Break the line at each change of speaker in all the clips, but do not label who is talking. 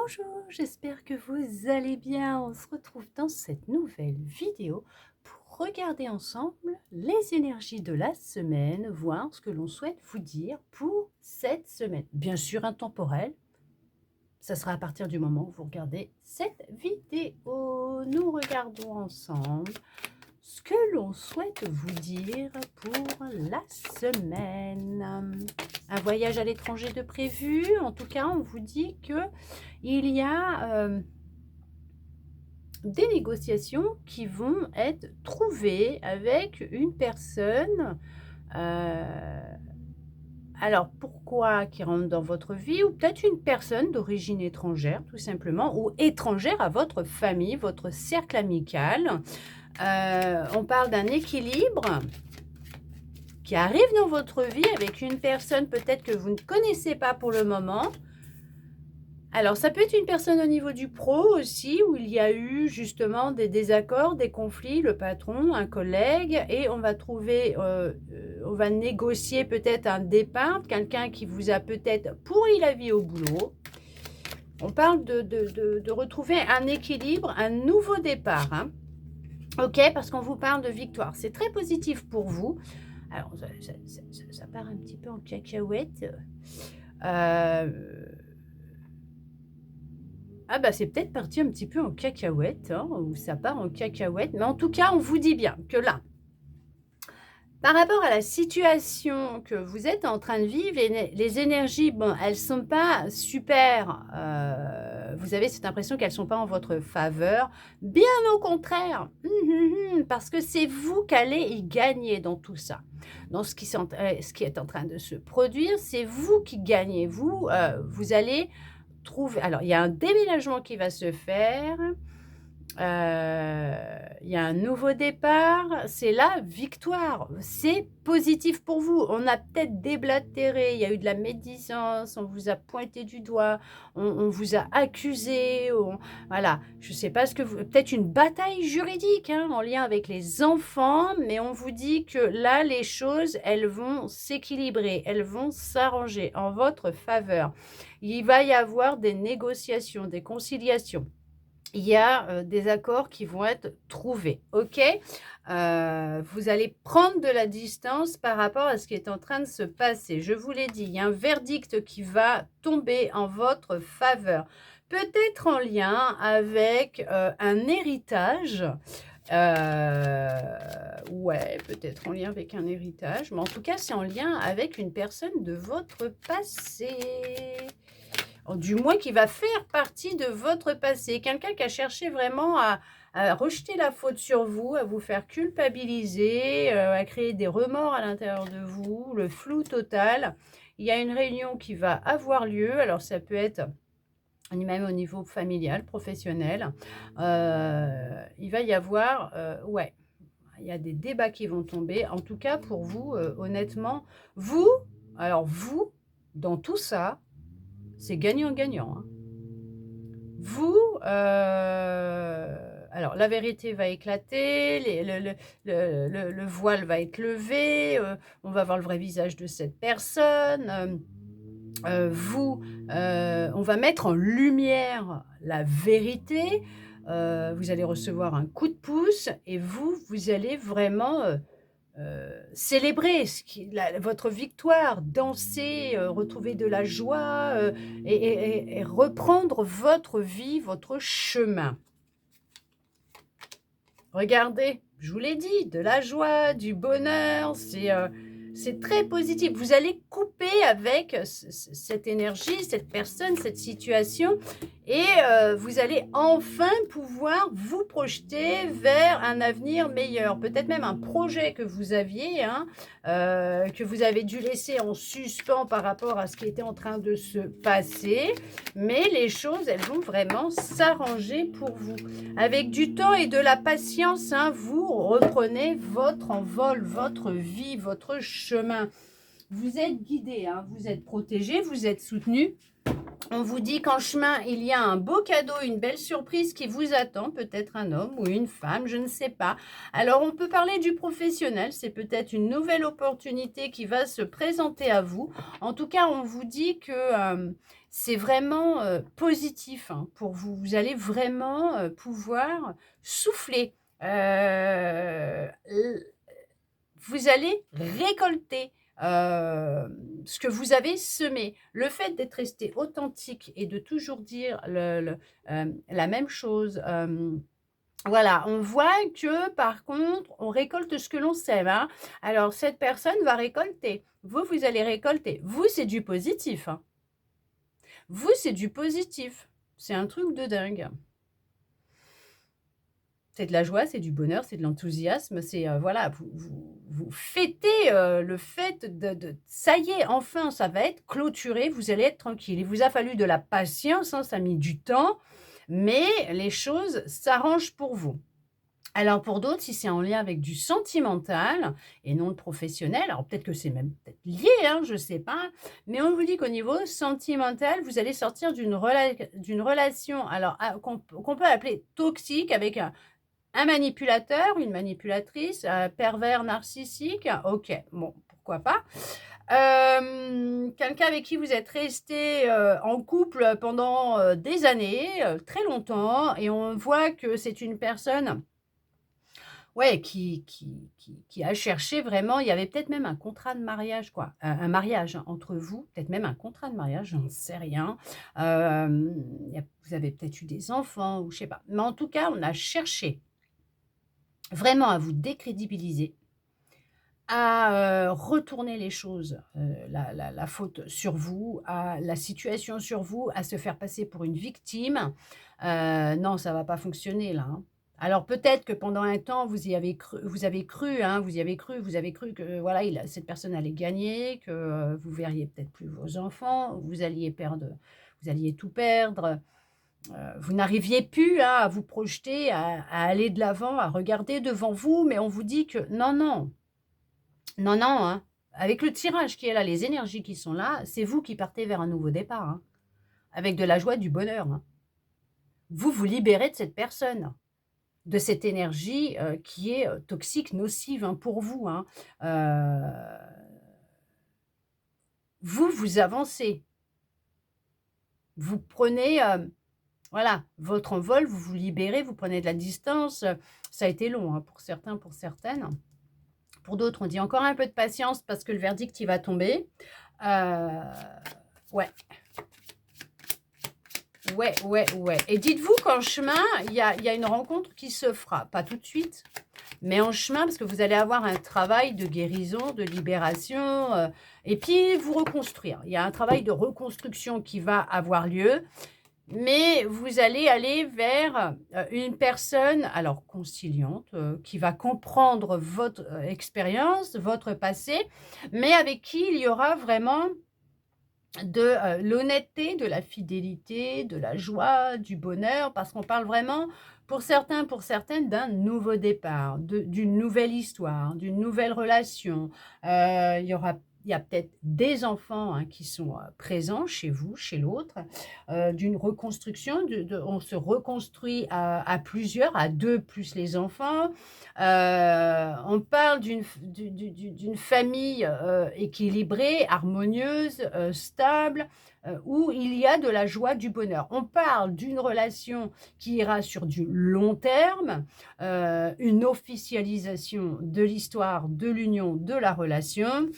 Bonjour, j'espère que vous allez bien. On se retrouve dans cette nouvelle vidéo pour regarder ensemble les énergies de la semaine, voir ce que l'on souhaite vous dire pour cette semaine. Bien sûr, intemporel, ça sera à partir du moment où vous regardez cette vidéo. Nous regardons ensemble ce que l'on souhaite vous dire pour la semaine. Un voyage à l'étranger de prévu, en tout cas, on vous dit que il y a des négociations qui vont être trouvées avec une personne. Alors, pourquoi qui rentre dans votre vie? Ou peut-être une personne d'origine étrangère, tout simplement, ou étrangère à votre famille, votre cercle amical. On parle d'un équilibre qui arrive dans votre vie avec une personne peut-être que vous ne connaissez pas pour le moment. Alors, ça peut être une personne au niveau du pro aussi, où il y a eu justement des désaccords, des conflits, le patron, un collègue, et on va trouver, on va négocier peut-être un départ, quelqu'un qui vous a peut-être pourri la vie au boulot. On parle de retrouver un équilibre, un nouveau départ, hein. Ok, parce qu'on vous parle de victoire. C'est très positif pour vous. Alors, ça part un petit peu en cacahuète. Ah bah c'est peut-être parti un petit peu en cacahuète, hein, ou ça part en cacahuète. Mais en tout cas, on vous dit bien que là, par rapport à la situation que vous êtes en train de vivre, les énergies, bon, elles sont pas super. Vous avez cette impression qu'elles sont pas en votre faveur. Bien au contraire, parce que c'est vous qui allez y gagner dans tout ça. Dans ce qui est en train de se produire, c'est vous qui gagnez. Vous allez trouver. Alors, il y a un déménagement qui va se faire. Il y a un nouveau départ, c'est la victoire, c'est positif pour vous. On a peut-être déblatéré, il y a eu de la médisance, on vous a pointé du doigt, on vous a accusé, voilà, je ne sais pas ce que vous... Peut-être une bataille juridique, hein, en lien avec les enfants, mais on vous dit que là, les choses, elles vont s'équilibrer, elles vont s'arranger en votre faveur. Il va y avoir des négociations, des conciliations. Il y a des accords qui vont être trouvés, ok? Vous allez prendre de la distance par rapport à ce qui est en train de se passer. Je vous l'ai dit, il y a un verdict qui va tomber en votre faveur. Peut-être en lien avec un héritage. Ouais, peut-être en lien avec un héritage. Mais en tout cas, c'est en lien avec une personne de votre passé. Du moins qui va faire partie de votre passé. Quelqu'un qui a cherché vraiment à rejeter la faute sur vous, à vous faire culpabiliser, à créer des remords à l'intérieur de vous, le flou total. Il y a une réunion qui va avoir lieu, alors ça peut être même au niveau familial, professionnel. Il va y avoir, ouais, il y a des débats qui vont tomber. En tout cas, pour vous, honnêtement, vous, alors vous, dans tout ça, c'est gagnant-gagnant, hein. Vous, alors la vérité va éclater, le voile va être levé, on va voir le vrai visage de cette personne. On va mettre en lumière la vérité. Vous allez recevoir un coup de pouce et vous allez vraiment célébrer votre victoire, danser, retrouver de la joie et reprendre votre vie, votre chemin. Regardez, je vous l'ai dit, de la joie, du bonheur, c'est très positif. Vous allez couper avec cette énergie, cette personne, cette situation et vous allez enfin pouvoir vous projeter vers un avenir meilleur. Peut-être même un projet que vous aviez, hein, que vous avez dû laisser en suspens par rapport à ce qui était en train de se passer. Mais les choses, elles vont vraiment s'arranger pour vous. Avec du temps et de la patience, hein, vous reprenez votre envol, votre vie, votre chemin. Vous êtes guidé, hein, vous êtes protégé, vous êtes soutenu. On vous dit qu'en chemin, il y a un beau cadeau, une belle surprise qui vous attend, peut-être un homme ou une femme, je ne sais pas. Alors, on peut parler du professionnel, c'est peut-être une nouvelle opportunité qui va se présenter à vous. En tout cas, on vous dit que c'est vraiment positif hein, pour vous. Vous allez vraiment pouvoir souffler. Vous allez récolter ce que vous avez semé. Le fait d'être resté authentique et de toujours dire la même chose, voilà, on voit que par contre, on récolte ce que l'on sème, hein. Alors cette personne va récolter, vous allez récolter. Vous, c'est du positif, hein. Vous, c'est du positif. C'est un truc de dingue. C'est de la joie, c'est du bonheur, c'est de l'enthousiasme, c'est, voilà, vous fêtez, le fait de ça y est, enfin, ça va être clôturé, vous allez être tranquille. Il vous a fallu de la patience, hein, ça a mis du temps, mais les choses s'arrangent pour vous. Alors pour d'autres, si c'est en lien avec du sentimental et non le professionnel, alors peut-être que c'est même peut-être lié, hein, je ne sais pas, mais on vous dit qu'au niveau sentimental, vous allez sortir d'une relation alors qu'on peut appeler toxique avec un manipulateur, une manipulatrice, un pervers narcissique, ok, bon, pourquoi pas. Quelqu'un avec qui vous êtes resté en couple pendant des années, très longtemps, et on voit que c'est une personne ouais, qui a cherché vraiment il y avait peut-être même un contrat de mariage quoi, un mariage hein, entre vous, peut-être même un contrat de mariage, j'en sais rien. Il y a vous avez peut-être eu des enfants ou je sais pas. Mais en tout cas, on a cherché vraiment à vous décrédibiliser, à, retourner les choses, la faute sur vous, à la situation sur vous, à se faire passer pour une victime. Non, ça va pas fonctionner là, hein. Alors peut-être que pendant un temps, vous avez cru, hein, vous avez cru que voilà, cette personne allait gagner, que, vous verriez peut-être plus vos enfants, vous alliez tout perdre. Vous n'arriviez plus, hein, à vous projeter, à aller de l'avant, à regarder devant vous, mais on vous dit que non, non, non, non, hein. Avec le tirage qui est là, les énergies qui sont là, c'est vous qui partez vers un nouveau départ, hein, avec de la joie, du bonheur, hein. Vous vous libérez de cette personne, de cette énergie, qui est, toxique, nocive, hein, pour vous, hein. Vous, vous avancez. Vous prenez, voilà, votre envol, vous vous libérez, vous prenez de la distance, ça a été long, hein, pour certains, pour certaines. Pour d'autres, on dit encore un peu de patience parce que le verdict, il va tomber. Heu, ouais, ouais, ouais, ouais et dites-vous qu'en chemin, il y a une rencontre qui se fera. Pas tout de suite, mais en chemin parce que vous allez avoir un travail de guérison, de libération, et puis vous reconstruire. Il y a un travail de reconstruction qui va avoir lieu. Mais vous allez aller vers, une personne, alors conciliante, qui va comprendre votre, expérience, votre passé, mais avec qui il y aura vraiment de, l'honnêteté, de la fidélité, de la joie, du bonheur, parce qu'on parle vraiment, pour certains, pour certaines, d'un nouveau départ, d'une nouvelle histoire, d'une nouvelle relation. Il y a peut-être des enfants hein, qui sont présents chez vous, chez l'autre, d'une reconstruction, on se reconstruit à plusieurs, à deux plus les enfants. On parle d'une famille équilibrée, harmonieuse, stable, où il y a de la joie, du bonheur. On parle d'une relation qui ira sur du long terme, une officialisation de l'histoire, de l'union, de la relation.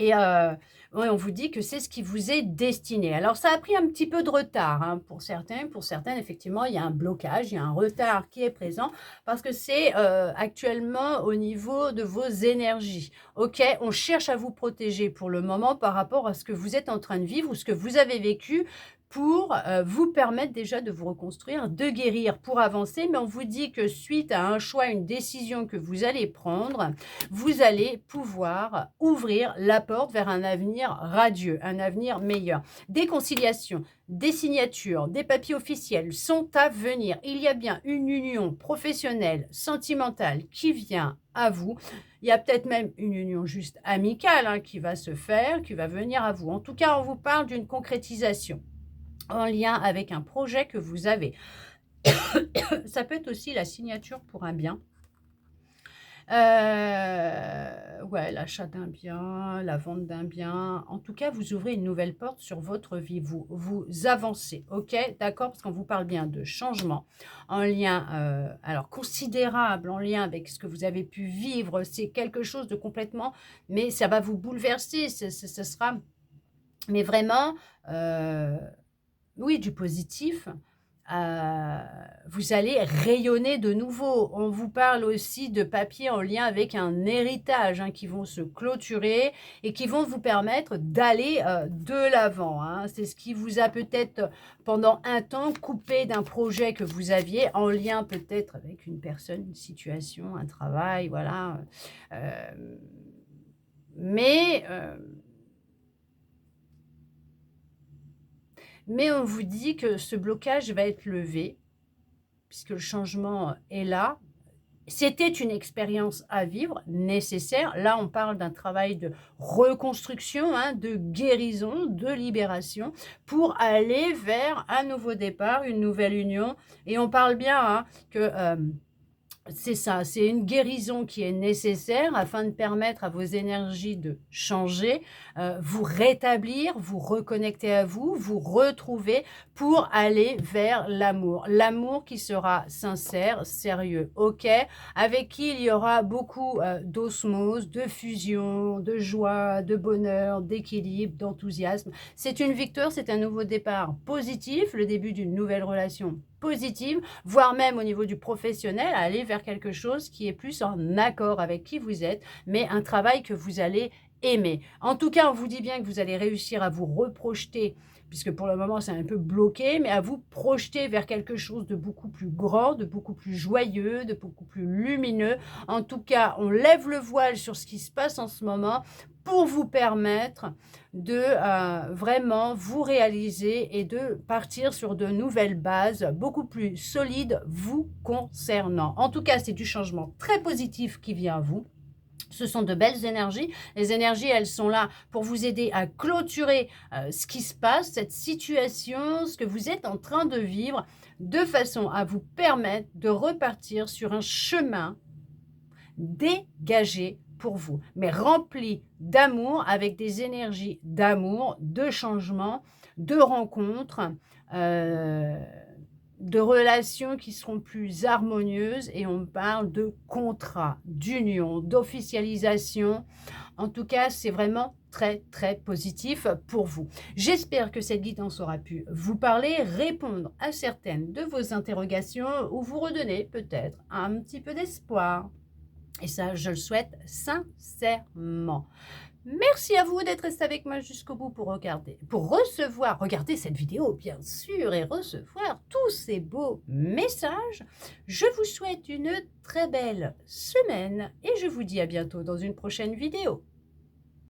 Et ouais, on vous dit que c'est ce qui vous est destiné. Alors ça a pris un petit peu de retard, hein, pour certains. Pour certaines, effectivement, il y a un blocage, il y a un retard qui est présent parce que c'est, actuellement au niveau de vos énergies. OK, on cherche à vous protéger pour le moment par rapport à ce que vous êtes en train de vivre ou ce que vous avez vécu pour, vous permettre déjà de vous reconstruire, de guérir pour avancer. Mais on vous dit que suite à un choix, une décision que vous allez prendre, vous allez pouvoir ouvrir la porte vers un avenir radieux, un avenir meilleur. Des conciliations, des signatures, des papiers officiels sont à venir. Il y a bien une union professionnelle, sentimentale qui vient à vous. Il y a peut-être même une union juste amicale hein, qui va se faire, qui va venir à vous. En tout cas, on vous parle d'une concrétisation en lien avec un projet que vous avez. Ça peut être aussi la signature pour un bien. Ouais, l'achat d'un bien, la vente d'un bien. En tout cas, vous ouvrez une nouvelle porte sur votre vie. Vous avancez, OK? D'accord? Parce qu'on vous parle bien de changement en lien, alors considérable, en lien avec ce que vous avez pu vivre. C'est quelque chose de complètement mais ça va vous bouleverser. Ce sera mais vraiment, heu oui, du positif. Heu, vous allez rayonner de nouveau. On vous parle aussi de papiers en lien avec un héritage, hein, qui vont se clôturer et qui vont vous permettre d'aller, de l'avant, hein. C'est ce qui vous a peut-être, pendant un temps, coupé d'un projet que vous aviez en lien peut-être avec une personne, une situation, un travail, voilà, heu, mais, mais on vous dit que ce blocage va être levé puisque le changement est là. C'était une expérience à vivre, nécessaire. Là, on parle d'un travail de reconstruction, hein, de guérison, de libération, pour aller vers un nouveau départ, une nouvelle union. Et on parle bien hein, que c'est ça, c'est une guérison qui est nécessaire afin de permettre à vos énergies de changer, vous rétablir, vous reconnecter à vous, vous retrouver pour aller vers l'amour. L'amour qui sera sincère, sérieux, OK? Avec qui il y aura beaucoup, d'osmose, de fusion, de joie, de bonheur, d'équilibre, d'enthousiasme. C'est une victoire, c'est un nouveau départ positif, le début d'une nouvelle relation positive, voire même au niveau du professionnel, aller vers quelque chose qui est plus en accord avec qui vous êtes, mais un travail que vous allez aimer. En tout cas, on vous dit bien que vous allez réussir à vous reprojeter, puisque pour le moment c'est un peu bloqué, mais à vous projeter vers quelque chose de beaucoup plus grand, de beaucoup plus joyeux, de beaucoup plus lumineux. En tout cas, on lève le voile sur ce qui se passe en ce moment pour vous permettre de vraiment vous réaliser et de partir sur de nouvelles bases beaucoup plus solides vous concernant. En tout cas, c'est du changement très positif qui vient à vous. Ce sont de belles énergies. Les énergies, elles sont là pour vous aider à clôturer ce qui se passe, cette situation, ce que vous êtes en train de vivre, de façon à vous permettre de repartir sur un chemin dégagé pour vous, mais rempli d'amour, avec des énergies d'amour, de changement, de rencontres, euh, de relations qui seront plus harmonieuses et on parle de contrat, d'union, d'officialisation. En tout cas, c'est vraiment très, très positif pour vous. J'espère que cette guidance aura pu vous parler, répondre à certaines de vos interrogations ou vous redonner peut-être un petit peu d'espoir. Et ça, je le souhaite sincèrement. Merci à vous d'être resté avec moi jusqu'au bout pour regarder cette vidéo, bien sûr, et recevoir tous ces beaux messages. Je vous souhaite une très belle semaine et je vous dis à bientôt dans une prochaine vidéo.